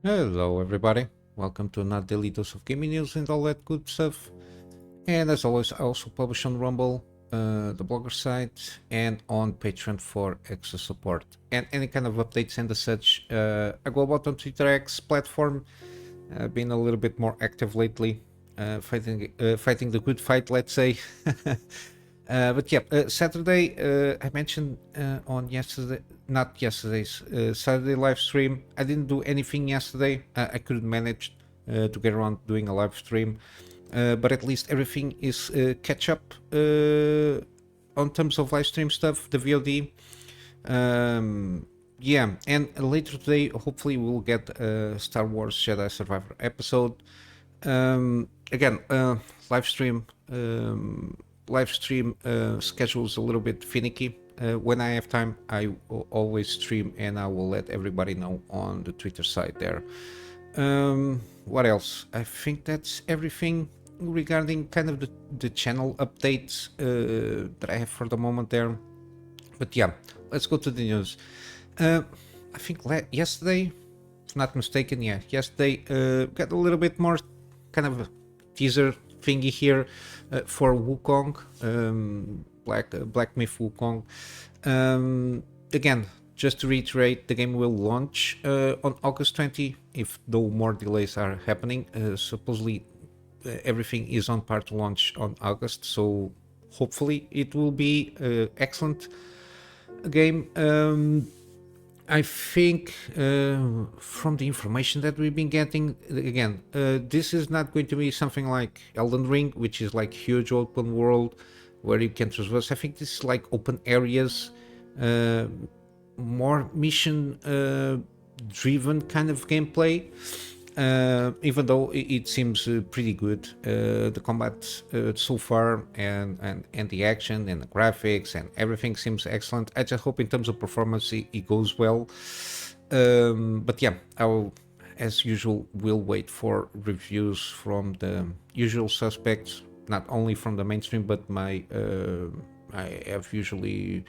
Hello everybody, welcome to another daily dose of gaming news and all that good stuff. And as always, I also publish on Rumble, the blogger site, and on Patreon for extra support. And any kind of updates and such, I go about on Twitter X platform, been a little bit more active lately, fighting the good fight, let's say. But yeah, Saturday, I mentioned on yesterday, not yesterday's, Saturday live stream. I didn't do anything yesterday. I couldn't manage to get around doing a live stream. But at least everything is catch up on terms of live stream stuff, the VOD. Yeah, and later today, hopefully, we'll get a Star Wars Jedi Survivor episode. Again, live stream. Schedule is a little bit finicky. When I have time, I will always stream, and I will let everybody know on the Twitter side there. What else? I think that's everything regarding kind of the channel updates that I have for the moment there. But yeah, let's go to the news. I think yesterday, if not mistaken, yesterday got a little bit more kind of a teaser thingy here for Wukong, Black Myth Wukong. Again, just to reiterate, the game will launch on August 20, if no more delays are happening. Supposedly, everything is on par to launch on August, so hopefully it will be excellent game. I think from the information that we've been getting, again, this is not going to be something like Elden Ring, which is like huge open world where you can traverse. I think this is like open areas, more mission driven kind of gameplay. Even though it seems pretty good, the combat so far and the action and the graphics and everything seems excellent. I just hope in terms of performance it goes well. But yeah, I will, as usual, will wait for reviews from the usual suspects, not only from the mainstream, but I have usually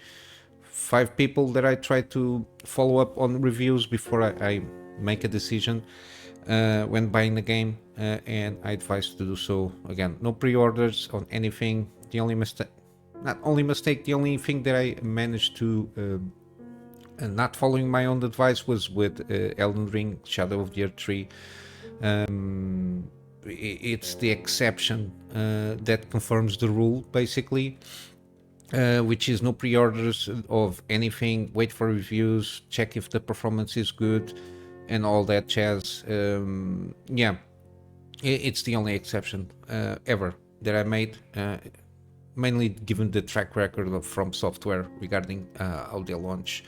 5 people that I try to follow up on reviews before I make a decision when buying the game, and I advise to do so. Again, no pre-orders on anything. The only mistake, the only thing that I managed to not following my own advice was with Elden Ring Shadow of the Earth 3. It's the exception that confirms the rule, basically, which is no pre-orders of anything, wait for reviews, check if the performance is good, and all that jazz. Yeah, it's the only exception ever that I made, mainly given the track record of From Software regarding how they launch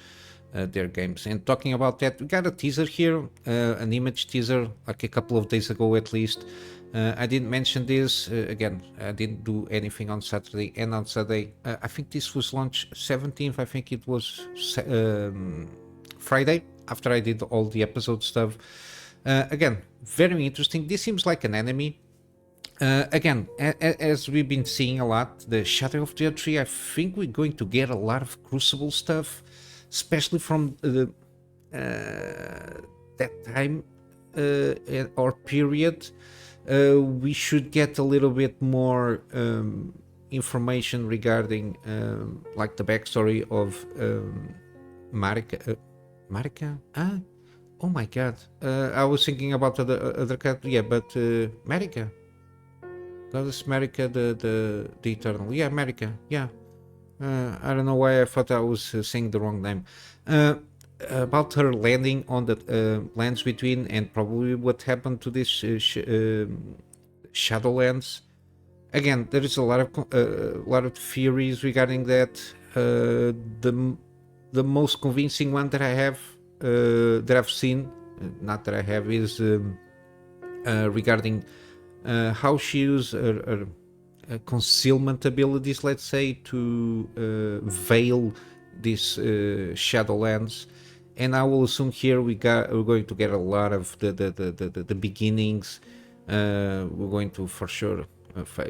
their games. And talking about that, we got a teaser here, an image teaser, like a couple of days ago at least. I didn't mention this. Again, I didn't do anything on Saturday and on Sunday. I think this was launched 17th. I think it was Friday, after I did all the episode stuff. Again, very interesting. This seems like an enemy. Again, as we've been seeing a lot, the Shadow of the Earth 3, I think we're going to get a lot of Crucible stuff, especially from that time or period. We should get a little bit more information regarding like the backstory of Marika. Marika? Oh my god. I was thinking about the other character. Yeah, but Marika. Goddess Marika, the Eternal. Yeah, Marika. Yeah. I don't know why I thought I was saying the wrong name. About her landing on the lands between, and probably what happened to this Shadowlands. Again, there is a lot of theories regarding that. The most convincing one that I have, that I've seen, not that I have, is regarding how she used her concealment abilities, let's say, to veil these Shadowlands. And I will assume here we're going to get a lot of the beginnings. We're going to for sure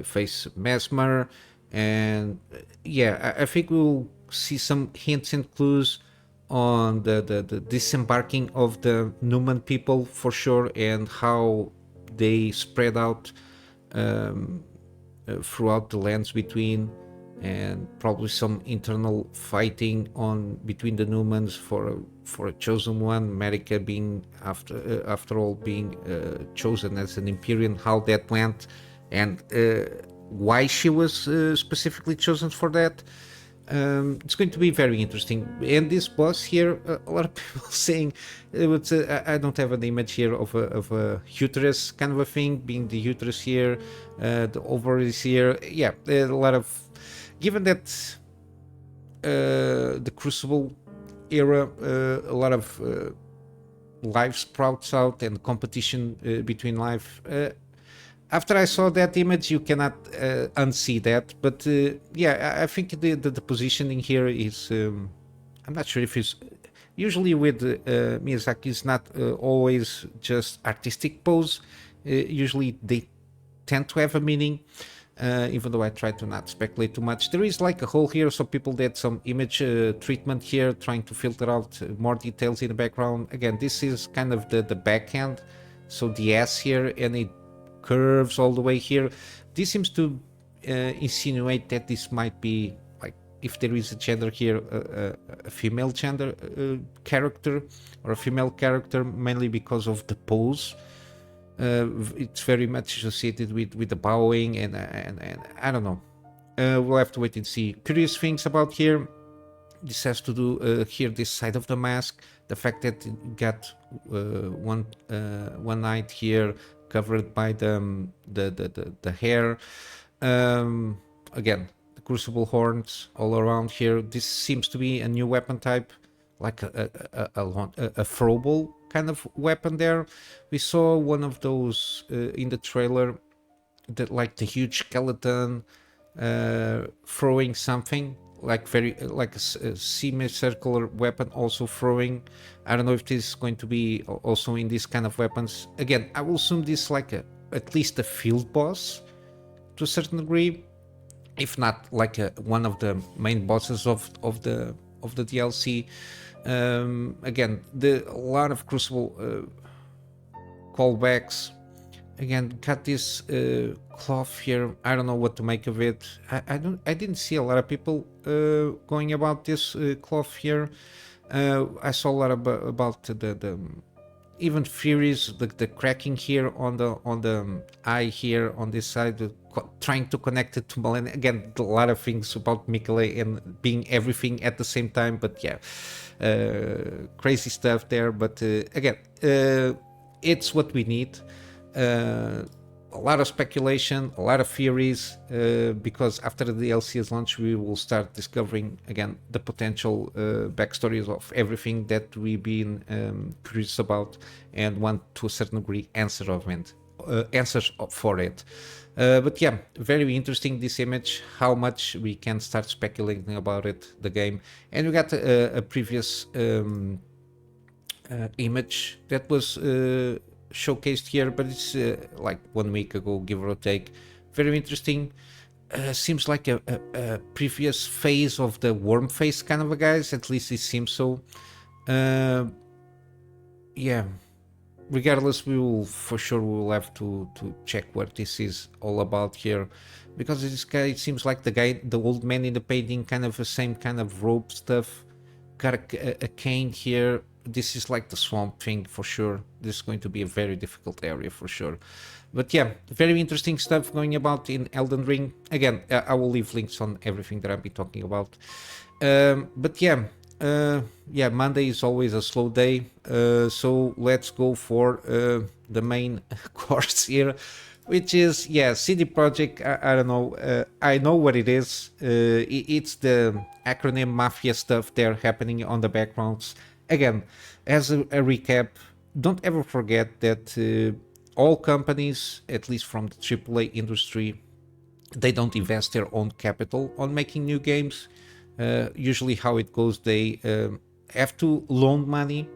face Mesmer, and yeah, I think we'll see some hints and clues the disembarking of the Numan people for sure, and how they spread out throughout the lands between, and probably some internal fighting on between the Numans for a chosen one, America being after all being chosen as an Imperium, how that went, and why she was specifically chosen for that. It's going to be very interesting. And this boss here, a lot of people saying it's I don't have an image here of a uterus kind of a thing, being the uterus here, the ovaries here. Yeah, a lot of, given that the Crucible era, a lot of life sprouts out and competition between life. After I saw that image, you cannot unsee that. But yeah, I think the positioning here is. I'm not sure if it's. Usually with Miyazaki, it's not always just artistic pose. Usually they tend to have a meaning. Even though I try to not speculate too much. There is like a hole here, so people did some image treatment here, trying to filter out more details in the background. Again, this is kind of the backhand, so the S here, and it curves all the way here. This seems to insinuate that this might be, like, if there is a gender here, a female gender character, or a female character, mainly because of the pose. It's very much associated with the bowing, and I don't know. We'll have to wait and see. Curious things about here. This has to do here, this side of the mask, the fact that it got one eye here covered by the hair. Again, the crucible horns all around here. This seems to be a new weapon type, like a throwable kind of weapon there. We saw one of those in the trailer, that like the huge skeleton throwing something like like a semicircular weapon, also throwing. I don't know if this is going to be also in this kind of weapons. Again, I will assume this like at least a field boss to a certain degree, if not like one of the main bosses of the DLC. Again, a lot of Crucible callbacks. Again, got this cloth here. I don't know what to make of it. I didn't see a lot of people going about this cloth here. I saw a lot about the even theories, the cracking here on the eye here on this side, trying to connect it to Malenia. Again, a lot of things about Michele and being everything at the same time. But yeah, crazy stuff there. But again, it's what we need. A lot of speculation, a lot of theories, because after the DLC's launch, we will start discovering again the potential backstories of everything that we've been curious about and want to a certain degree answers for it. But yeah, very interesting, this image, how much we can start speculating about it, the game. And we got a previous image that was showcased here, but it's like 1 week ago, give or take. Very interesting. Seems like a previous phase of the worm face kind of a guys, at least it seems so. Yeah, regardless, we will have to check what this is all about here, because this guy, it seems like the old man in the painting, kind of the same kind of rope stuff, got a cane here. This is like the swamp thing for sure. This is going to be a very difficult area for sure. But yeah, very interesting stuff going about in Elden Ring. Again, I will leave links on everything that I'll be talking about. But yeah, Monday is always a slow day. So let's go for the main course here, which is, CD Projekt. I don't know. I know what it is. It's the acronym mafia stuff there happening on the backgrounds. Again, as a recap, don't ever forget that all companies, at least from the AAA industry, they don't invest their own capital on making new games. Usually how it goes, they have to loan money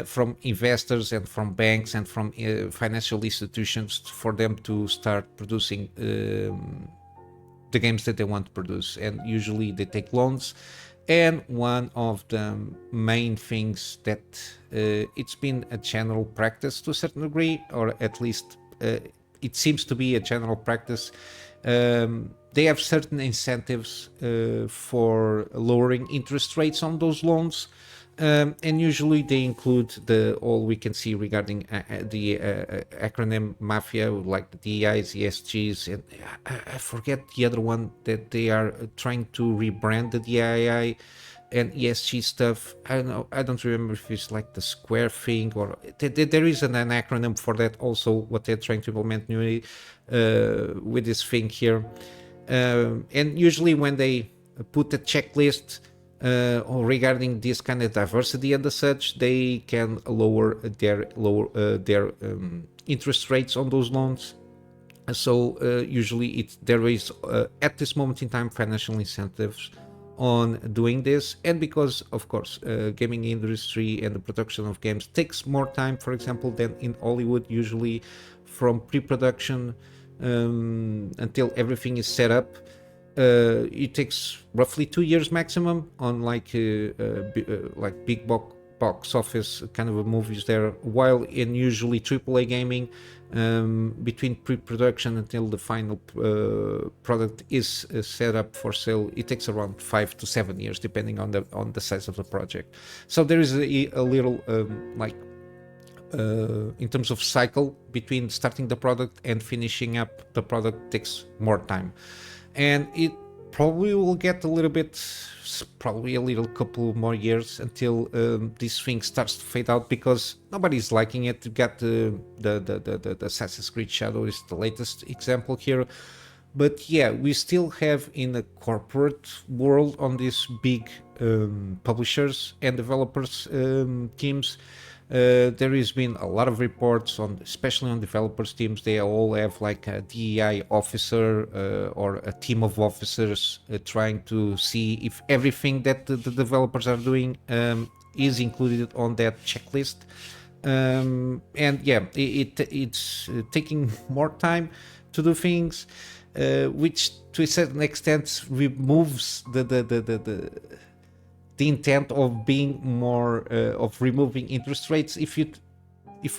from investors and from banks and from financial institutions for them to start producing the games that they want to produce. And usually they take loans. And one of the main things that it's been a general practice to a certain degree, or at least it seems to be a general practice. They have certain incentives for lowering interest rates on those loans. And usually they include the all we can see regarding the acronym mafia, like the DEIs, ESGs, and I forget the other one that they are trying to rebrand the DEI and ESG stuff. I don't know. I don't remember if it's like the Square thing or there is an acronym for that. Also, what they're trying to implement newly with this thing here, and usually when they put a checklist regarding this kind of diversity and such, they can lower their interest rates on those loans. So usually there is at this moment in time financial incentives on doing this, and because of course gaming industry and the production of games takes more time, for example, than in Hollywood, usually from pre-production until everything is set up. It takes roughly 2 years maximum on like big box office kind of movies there, while in usually AAA gaming, between pre-production until the final product is set up for sale, it takes around 5 to 7 years depending on the size of the project. So there is a little in terms of cycle between starting the product and finishing up the product takes more time, and it probably will get a little bit, probably a little couple more years until this thing starts to fade out, because nobody's liking it. You got the Assassin's Creed Shadow is the latest example here, but yeah, we still have in the corporate world on these big publishers and developers teams. There has been a lot of reports on, especially on developers teams. They all have like a DEI officer or a team of officers trying to see if everything that the developers are doing is included on that checklist. And yeah, it's taking more time to do things, which to a certain extent removes the intent of being more of removing interest rates. If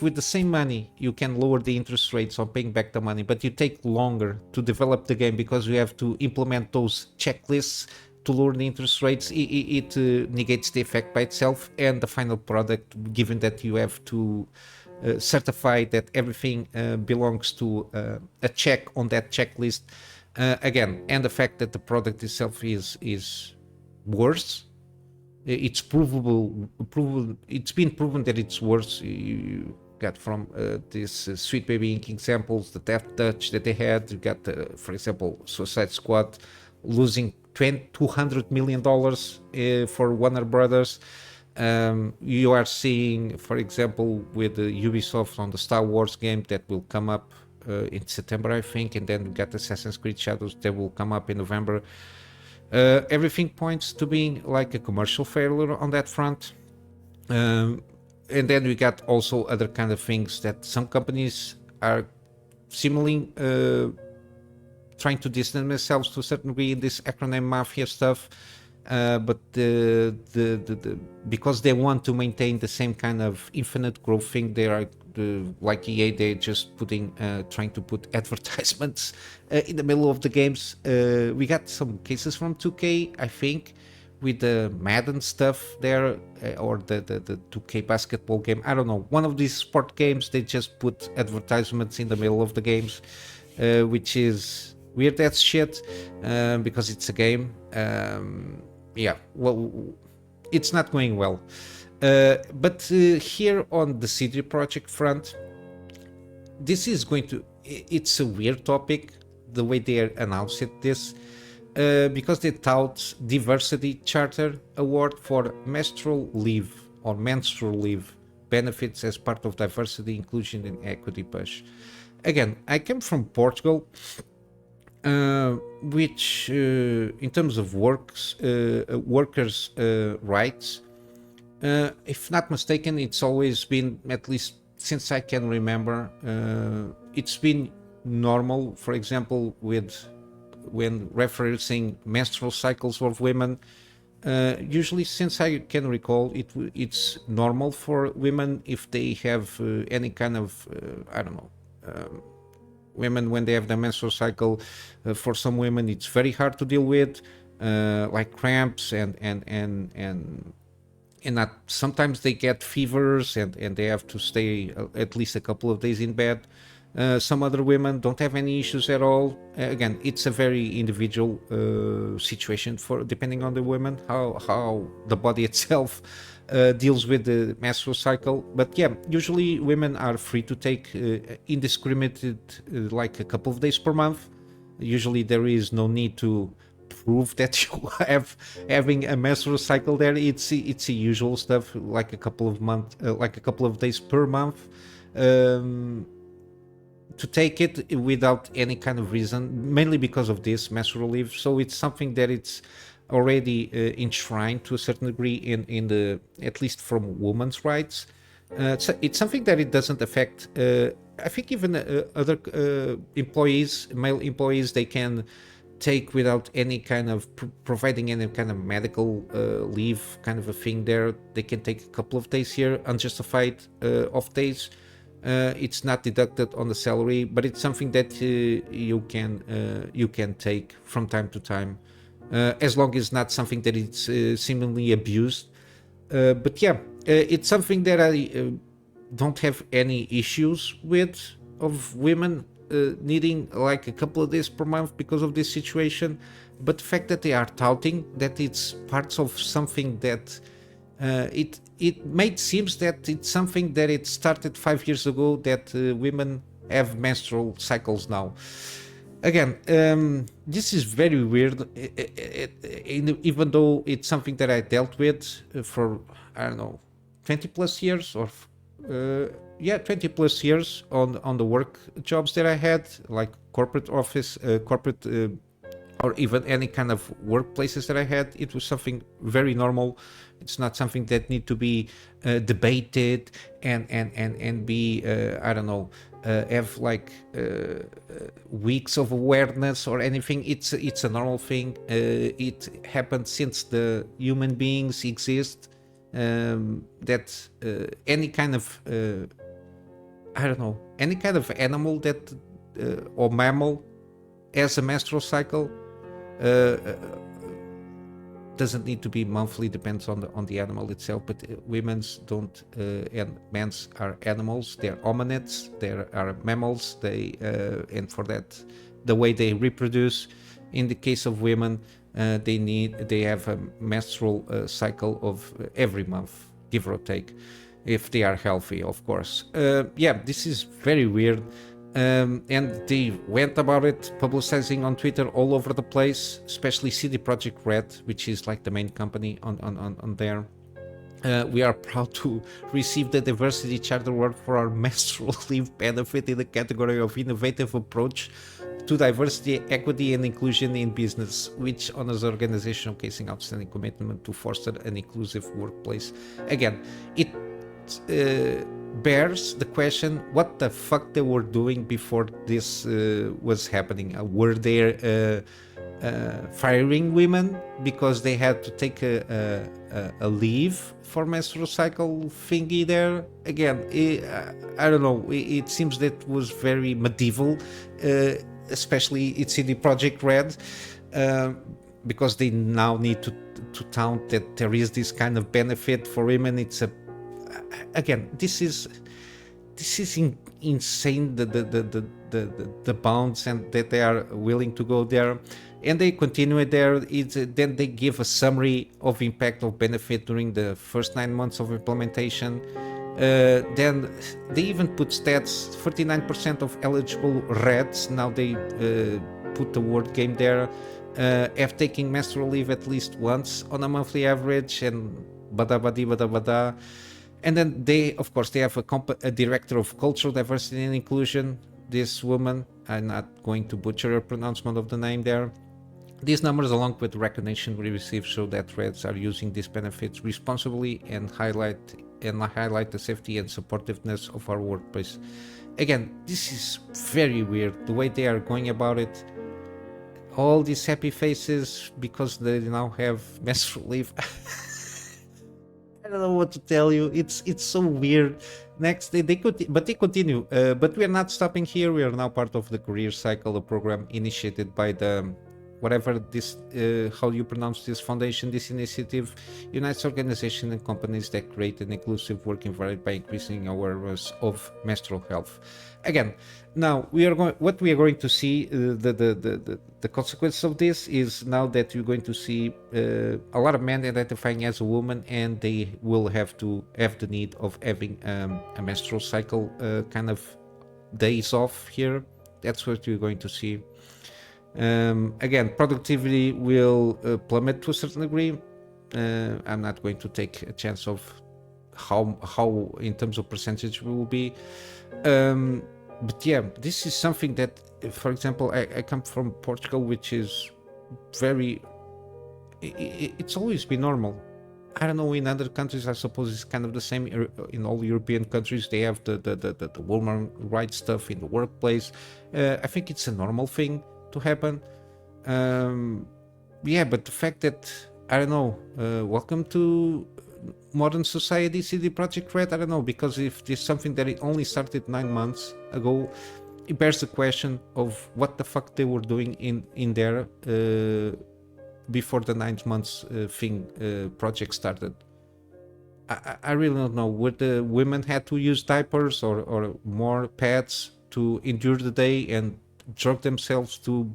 with the same money you can lower the interest rates on paying back the money, but you take longer to develop the game because you have to implement those checklists to lower the interest rates, it negates the effect by itself and the final product, given that you have to certify that everything belongs to a check on that checklist again, and the fact that the product itself is worse. It's it's been proven that it's worse. You got from this Sweet Baby Inc. examples, the Touts that they had. You got, for example, Suicide Squad losing $200 million for Warner Brothers. You are seeing, for example, with Ubisoft on the Star Wars game that will come up in September, I think, and then we got Assassin's Creed Shadows that will come up in November. Everything points to being like a commercial failure on that front. And then we got also other kind of things that some companies are seemingly trying to distance themselves to a certain degree in this acronym mafia stuff. But because they want to maintain the same kind of infinite growth thing, they are like EA, they're just trying to put advertisements in the middle of the games. We got some cases from 2K, I think, with the Madden stuff there, or the 2K basketball game. I don't know. One of these sport games, they just put advertisements in the middle of the games, which is weird as shit, because it's a game. Yeah, well, it's not going well. But here on the CD Projekt front, this is it's a weird topic, the way they announced this, because they tout Diversity Charter Award for menstrual leave benefits as part of diversity, inclusion, and equity push. Again, I came from Portugal, which in terms of workers' rights, if not mistaken, it's always been, at least since I can remember, it's been normal, for example, when referencing menstrual cycles of women, Usually, since I can recall, it's normal for women if they have any kind of I don't know. Women when they have the menstrual cycle, for some women it's very hard to deal with, like cramps and that sometimes they get fevers and they have to stay at least a couple of days in bed. Some other women don't have any issues at all. Again, it's a very individual situation for depending on the woman, how the body itself deals with the menstrual cycle. But yeah, usually women are free to take indiscriminated, like a couple of days per month. Usually there is no need to prove that you have having a menstrual cycle there. It's the usual stuff, like a couple of days per month, to take it without any kind of reason, mainly because of this menstrual leave. So it's something that it's already enshrined to a certain degree in the, at least from women's rights. It's something that it doesn't affect. I think even other employees, male employees, they can take without any kind of providing any kind of medical leave kind of a thing there. They can take a couple of days here, unjustified off days. It's not deducted on the salary, but it's something that you can take from time to time, as long as it's not something that it's seemingly abused. But yeah, it's something that I don't have any issues with, of women needing like a couple of days per month because of this situation. But the fact that they are touting that it's parts of something that it made seems that it's something that it started 5 years ago, that women have menstrual cycles now. Again, this is very weird, even though it's something that I dealt with for, I don't know, 20 plus years, or 20 plus years on the work jobs that I had, like corporate office, corporate, or even any kind of workplaces that I had. It was something very normal. It's not something that need to be debated and be I don't know, have like weeks of awareness or anything. It's a normal thing. It happened since the human beings exist. That any kind of I don't know, any kind of animal that or mammal has a menstrual cycle. Doesn't need to be monthly, depends on the animal itself, but women's don't, and men's are animals. They're hominids, they are mammals. They and for that, the way they reproduce. In the case of women, they have a menstrual cycle of every month, give or take, if they are healthy, of course. Yeah, this is very weird. And they went about it, publicizing on Twitter all over the place, especially CD Projekt Red, which is like the main company on there. We are proud to receive the Diversity Charter Award for our menstrual leave benefit in the category of innovative approach to diversity, equity, and inclusion in business, which honors the organization showcasing outstanding commitment to foster an inclusive workplace. Again, it bears the question what the fuck they were doing before this was happening. Were they firing women because they had to take a leave for menstrual cycle thingy there? Again, I don't know, it seems that was very medieval, especially it's in the Projekt Red, because they now need to count that there is this kind of benefit for women. It's a, again, this is insane, the bounds and that they are willing to go there, and they continue it there. Then they give a summary of impact of benefit during the first 9 months of implementation. Then they even put stats: 39% of eligible reds, now they put the word game there, have taken menstrual leave at least once on a monthly average, and bada bada bada bada. And then they, of course, they have a director of cultural diversity and inclusion. This woman, I'm not going to butcher her pronouncement of the name there. These numbers, along with the recognition we receive, show that Reds are using these benefits responsibly and highlight the safety and supportiveness of our workplace. Again, this is very weird, the way they are going about it. all these happy faces because they now have menstrual leave. I don't know what to tell you. It's so weird. Next they could, but they continue. But we are not stopping here. We are now part of the career cycle, a program initiated by the whatever this how you pronounce this foundation. This initiative unites organizations and companies that create an inclusive work environment by increasing awareness of menstrual health. Again, now we are going. What we are going to see, the consequence of this is now that you're going to see a lot of men identifying as a woman, and they will have to have the need of having a menstrual cycle kind of days off here. That's what you're going to see. Again, productivity will plummet to a certain degree. I'm not going to take a chance of how in terms of percentage we will be. But yeah, this is something that, for example, I come from Portugal, which is very, it's always been normal. I don't know, in other countries, I suppose it's kind of the same. In all European countries, they have the woman rights stuff in the workplace. I think it's a normal thing to happen. Yeah, but the fact that, I don't know, welcome to modern society, CD Projekt Red, I don't know, because if this is something that it only started 9 months ago, it bears the question of what the fuck they were doing in there before the 9 months project started. I really don't know. Would the women had to use diapers or more pads to endure the day and drug themselves to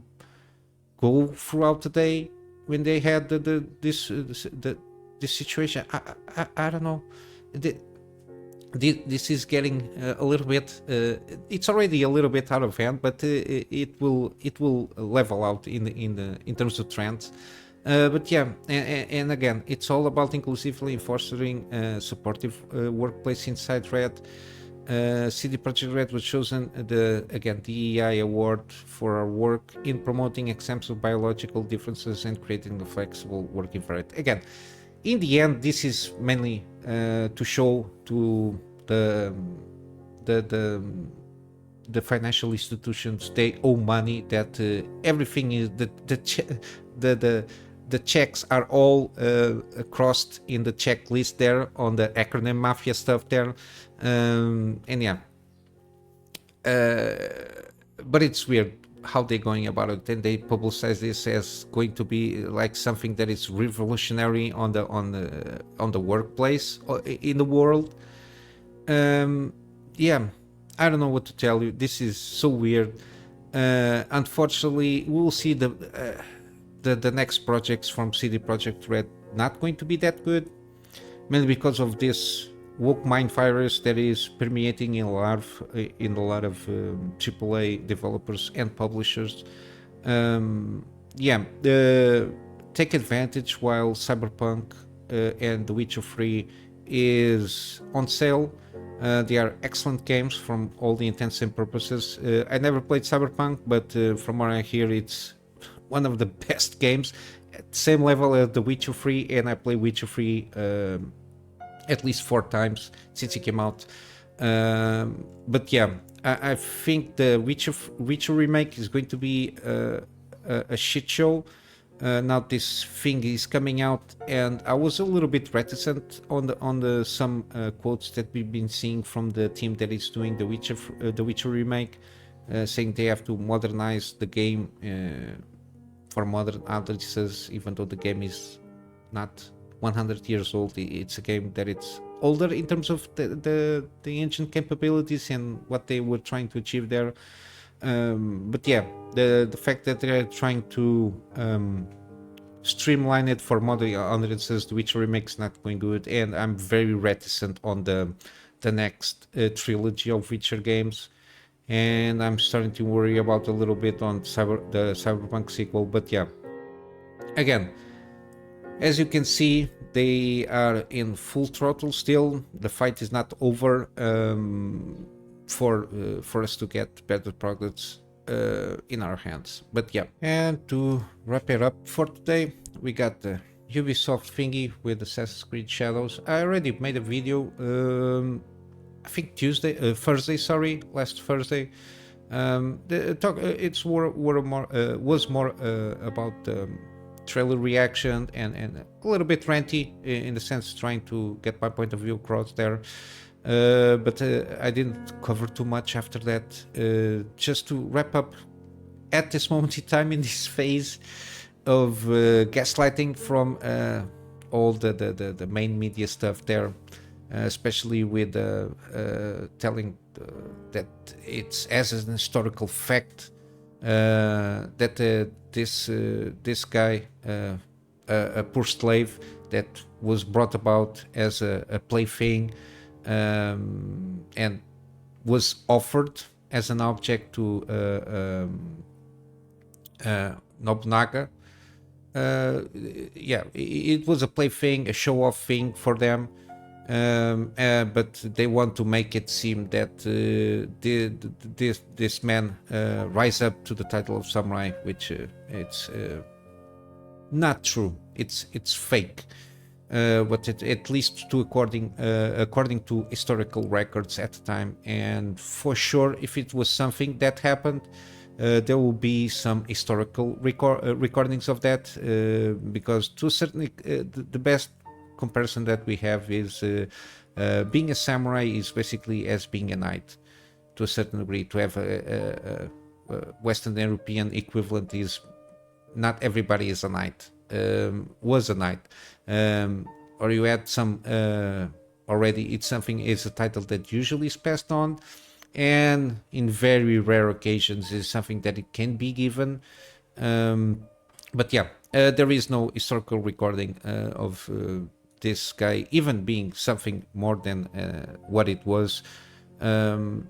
go throughout the day when they had this situation? I don't know. This is getting a little bit. It's already a little bit out of hand, but it will level out in terms of trends. But yeah, and again, it's all about inclusively fostering a supportive workplace inside Red. CD Projekt Red was chosen the DEI award for our work in promoting examples of biological differences and creating a flexible work environment. Again, in the end, this is mainly to show to the financial institutions they owe money, that everything is the checks are all crossed in the checklist there on the acronym mafia stuff there, and yeah, but it's weird how they're going about it. Then they publicize this as going to be like something that is revolutionary on the workplace in the world. Yeah, I don't know what to tell you. This is so weird. Unfortunately, we'll see the next projects from CD Projekt Red not going to be that good, mainly because of this woke mind virus that is permeating in a lot of AAA developers and publishers. Yeah, take advantage while Cyberpunk and The Witcher 3 is on sale. They are excellent games from all the intents and purposes. I never played Cyberpunk, but from what I hear, it's one of the best games, at the same level as The Witcher 3, and I play Witcher 3 at least 4 times since it came out. But yeah, I think the Witcher remake is going to be a shit show. Now this thing is coming out, and I was a little bit reticent on the some quotes that we've been seeing from the team that is doing the Witcher remake, saying they have to modernize the game for modern audiences, even though the game is not 100 years old. It's a game that it's older in terms of the engine capabilities and what they were trying to achieve there. But yeah, the fact that they're trying to streamline it for modern audiences, the Witcher remake is not going good, and I'm very reticent on the next trilogy of Witcher games. And I'm starting to worry about a little bit on the Cyberpunk sequel. But yeah, again, as you can see, they are in full throttle still. The fight is not over for us to get better products in our hands. But yeah, and to wrap it up for today, we got the Ubisoft thingy with Assassin's Creed Shadows. I already made a video, I think last Thursday, The talk it's were more was more about trailer reaction and a little bit ranty in the sense trying to get my point of view across there. But I didn't cover too much after that. Just to wrap up, at this moment in time in this phase of gaslighting from all the main media stuff there, especially with telling that it's as an historical fact that this guy, a poor slave that was brought about as a plaything, and was offered as an object to Nobunaga. Yeah, it was a plaything, a show-off thing for them, but they want to make it seem that this man rise up to the title of samurai, which it's not true. It's fake. But at least according to historical records at the time, and for sure, if it was something that happened, there will be some historical recordings of that, because to a certain the best comparison that we have is being a samurai is basically as being a knight to a certain degree. To have a Western European equivalent is not everybody is a knight, was a knight, or you had some already. It's something is a title that usually is passed on, and in very rare occasions is something that it can be given. But yeah, there is no historical recording of this guy even being something more than what it was.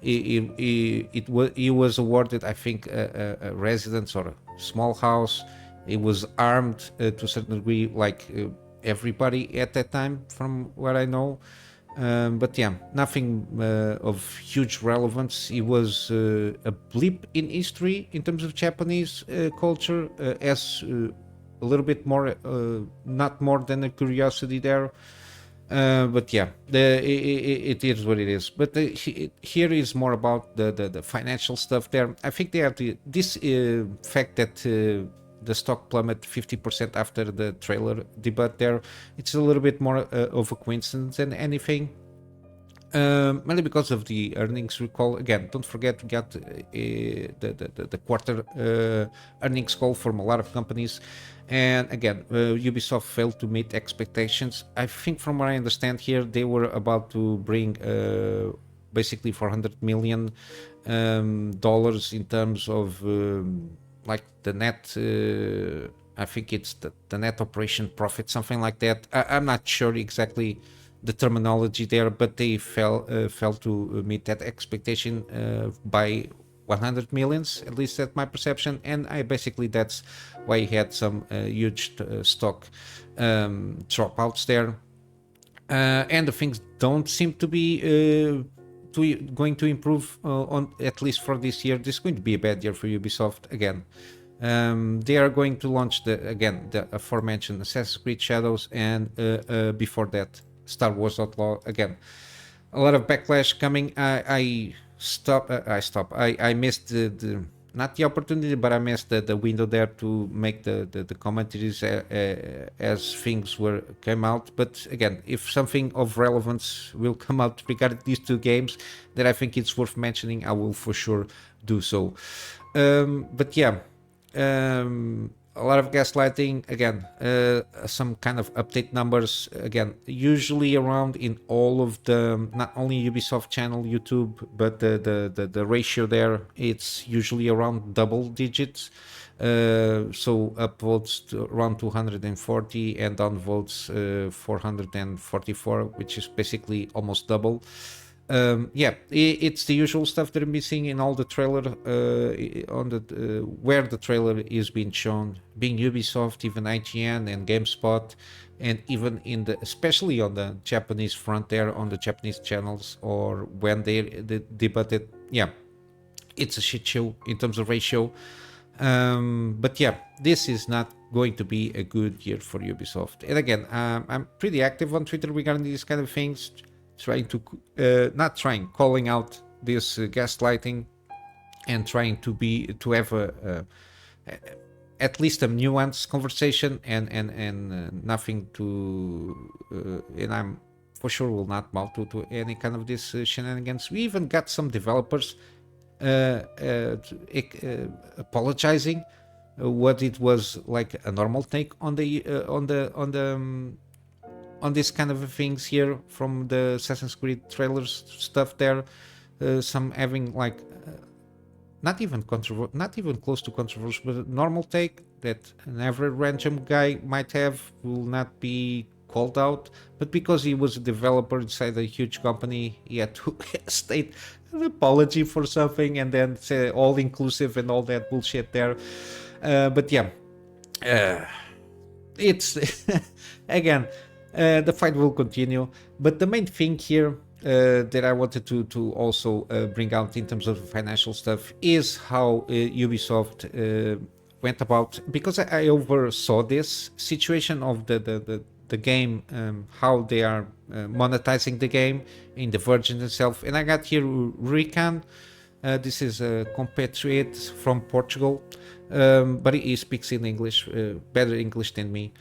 He was awarded, I think, a residence or a small house. He was armed to a certain degree, like everybody at that time, from what I know. But yeah, nothing of huge relevance. He was a blip in history in terms of Japanese culture, as a little bit more, not more than a curiosity there. But yeah, it is what it is. But here is more about the financial stuff there. I think they have this fact that the stock plummet 50% after the trailer debut there. It's a little bit more of a coincidence than anything. Mainly because of the earnings recall. Again, don't forget we got the quarter earnings call from a lot of companies, and again, Ubisoft failed to meet expectations. I think from what I understand here, they were about to bring basically $400 million dollars in terms of like the net. I think it's the net operation profit, something like that. I'm not sure exactly the terminology there, but they failed to meet that expectation by 100 millions, at least that's my perception. And that's why he had some huge stock dropouts there, and the things don't seem to be going to improve on, at least for this year. This is going to be a bad year for Ubisoft again. They are going to launch the aforementioned Assassin's Creed Shadows, and before that, Star Wars Outlaw. Again, a lot of backlash coming. I missed the not the opportunity, but I missed the window there to make the commentaries as things came out. But again, if something of relevance will come out regarding these two games that I think it's worth mentioning, I will for sure do so. But yeah, a lot of gaslighting. Again, some kind of update numbers. Again, usually around in all of the, not only Ubisoft channel, YouTube, but the ratio there, it's usually around double digits. So upvotes to around 240 and downvotes 444, which is basically almost double. Yeah, it's the usual stuff that I'm missing in all the trailer, on the where the trailer is being shown, being Ubisoft, even IGN and GameSpot, and even in especially on the Japanese front there, on the Japanese channels, or when they debated. Yeah, it's a shit show in terms of ratio. But yeah, this is not going to be a good year for Ubisoft. And again, I'm pretty active on Twitter regarding these kind of things, calling out this gaslighting and trying to have at least a nuanced conversation, and nothing to and I'm for sure will not bow to any kind of this shenanigans. We even got some developers apologizing what it was like a normal take on this kind of things here from the Assassin's Creed trailers stuff there. Some having like not even close to controversial, but a normal take that an average random guy might have will not be called out. But because he was a developer inside a huge company, he had to state an apology for something and then say all inclusive and all that bullshit there. But yeah, it's again, the fight will continue. But the main thing here that I wanted to also bring out in terms of financial stuff is how Ubisoft went about, because I oversaw this situation of the game, how they are monetizing the game in the Virgin itself. And I got here Rican. This is a compatriot from Portugal, but he speaks in English, better English than me.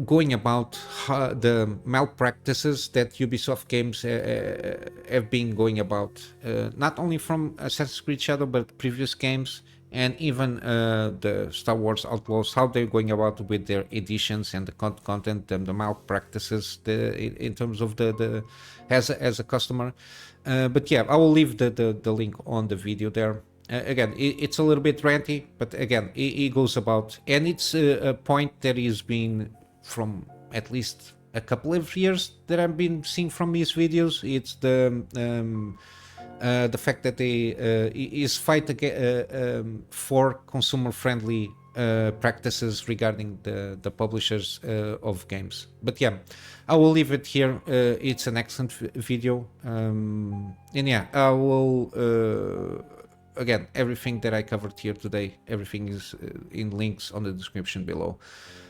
Going about the malpractices that Ubisoft games have been going about, not only from Assassin's Creed Shadow, but previous games, and even the Star Wars Outlaws, how they're going about with their editions and the content and the malpractices in terms of the as a customer. But yeah, I will leave the link on the video there. Again, it's a little bit ranty, but again, it goes about, and it's a point that is being from at least a couple of years that I've been seeing from these videos. It's the fact that they is fight for consumer-friendly practices regarding the publishers of games. But yeah, I will leave it here. It's an excellent video, and yeah, I will. Again, everything that I covered here today, everything is in links on the description below.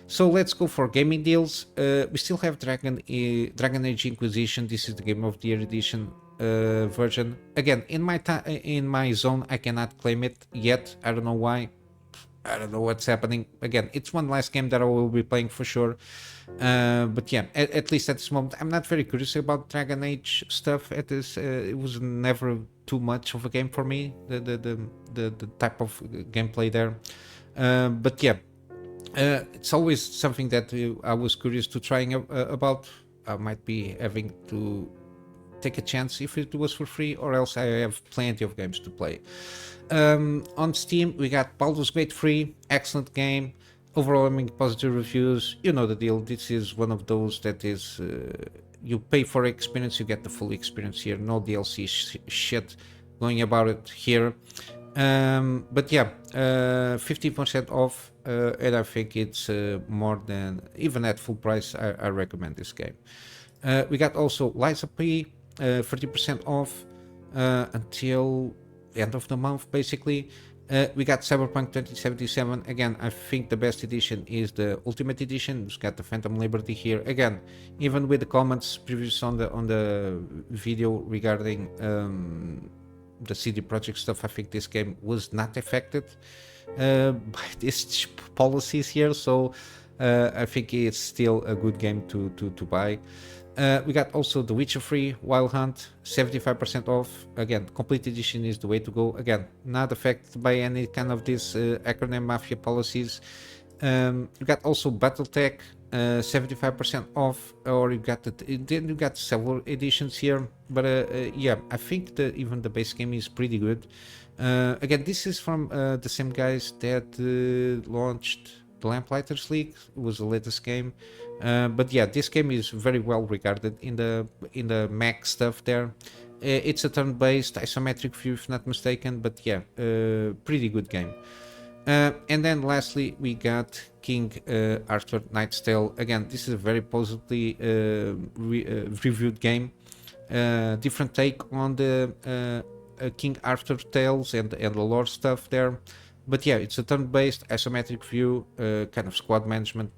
So let's go for gaming deals. We still have Dragon Age Inquisition. This is the Game of the Year edition version. Again, in my zone, I cannot claim it yet. I don't know why. I don't know what's happening. Again, it's one last game that I will be playing for sure. But yeah, at least at this moment, I'm not very curious about Dragon Age stuff. It was never too much of a game for me. The type of gameplay there. But yeah, it's always something that I was curious to trying about. I might be having to take a chance if it was for free, or else I have plenty of games to play. On Steam, we got Baldur's Gate 3, excellent game, overwhelming positive reviews. You know the deal. This is one of those that is you pay for experience, you get the full experience here. No DLC shit going about it here. But yeah, 15% off, and I think it's more than, even at full price, I recommend this game. We got also Liza P, 30% off until the end of the month, basically. We got Cyberpunk 2077. Again, I think the best edition is the Ultimate Edition. It's got the Phantom Liberty here. Again, even with the comments previous on the video regarding the CD Projekt stuff, I think this game was not affected by these policies here. So I think it's still a good game to buy. We got also The Witcher 3 Wild Hunt, 75% off. Again, complete edition is the way to go. Again, not affected by any kind of these acronym mafia policies. We got also BattleTech, 75% off. Or you got several editions here. But yeah, I think even the base game is pretty good. Again, this is from the same guys that launched the Lamplighters League. It was the latest game. But yeah, this game is very well regarded in the Mac stuff there. It's a turn-based isometric view, if not mistaken, but yeah, pretty good game. And then lastly, we got King Arthur Knight's Tale. Again, this is a very positively reviewed game. Different take on the King Arthur tales and the lore stuff there. But yeah, it's a turn-based isometric view, kind of squad management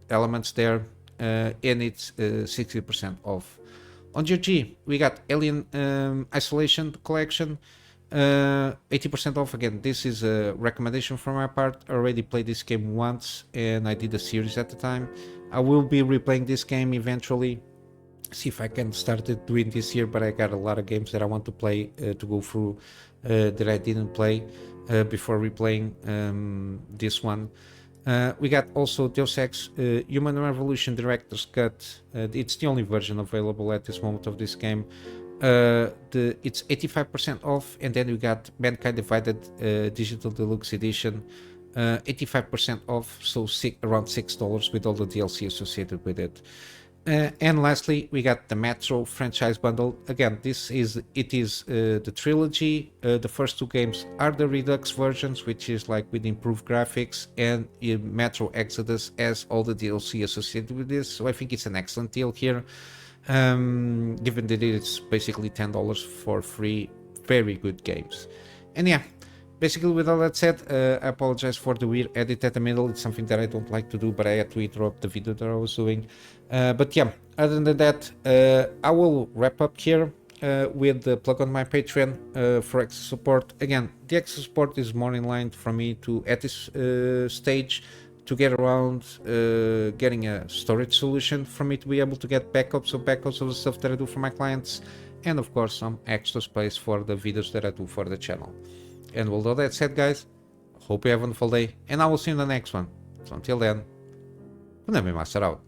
elements there, and it's 60% off. On GOG, we got Alien Isolation Collection. 80% off. Again, this is a recommendation from my part. I already played this game once and I did a series at the time. I will be replaying this game eventually, see if I can start it doing this year, but I got a lot of games that I want to play, to go through, that I didn't play before replaying this one. We got also Deus Ex Human Revolution Director's Cut. It's the only version available at this moment of this game. It's 85% off, and then we got Mankind Divided Digital Deluxe Edition, 85% off, so around $6 with all the DLC associated with it. And lastly, we got the Metro franchise bundle. Again, it is the trilogy. The first two games are the Redux versions, which is like with improved graphics, and Metro Exodus has all the DLC associated with this. So I think it's an excellent deal here, given that it's basically $10 for free, very good games. And yeah, basically with all that said, I apologize for the weird edit at the middle. It's something that I don't like to do, but I had to interrupt the video that I was doing. But yeah, other than that, I will wrap up here with the plug on my Patreon for extra support. Again, the extra support is more in line for me to, at this stage, to get around getting a storage solution for me to be able to get backups of the stuff that I do for my clients, and of course some extra space for the videos that I do for the channel. And with all that said, guys, hope you have a wonderful day, and I will see you in the next one. So until then, Kunamy Master out.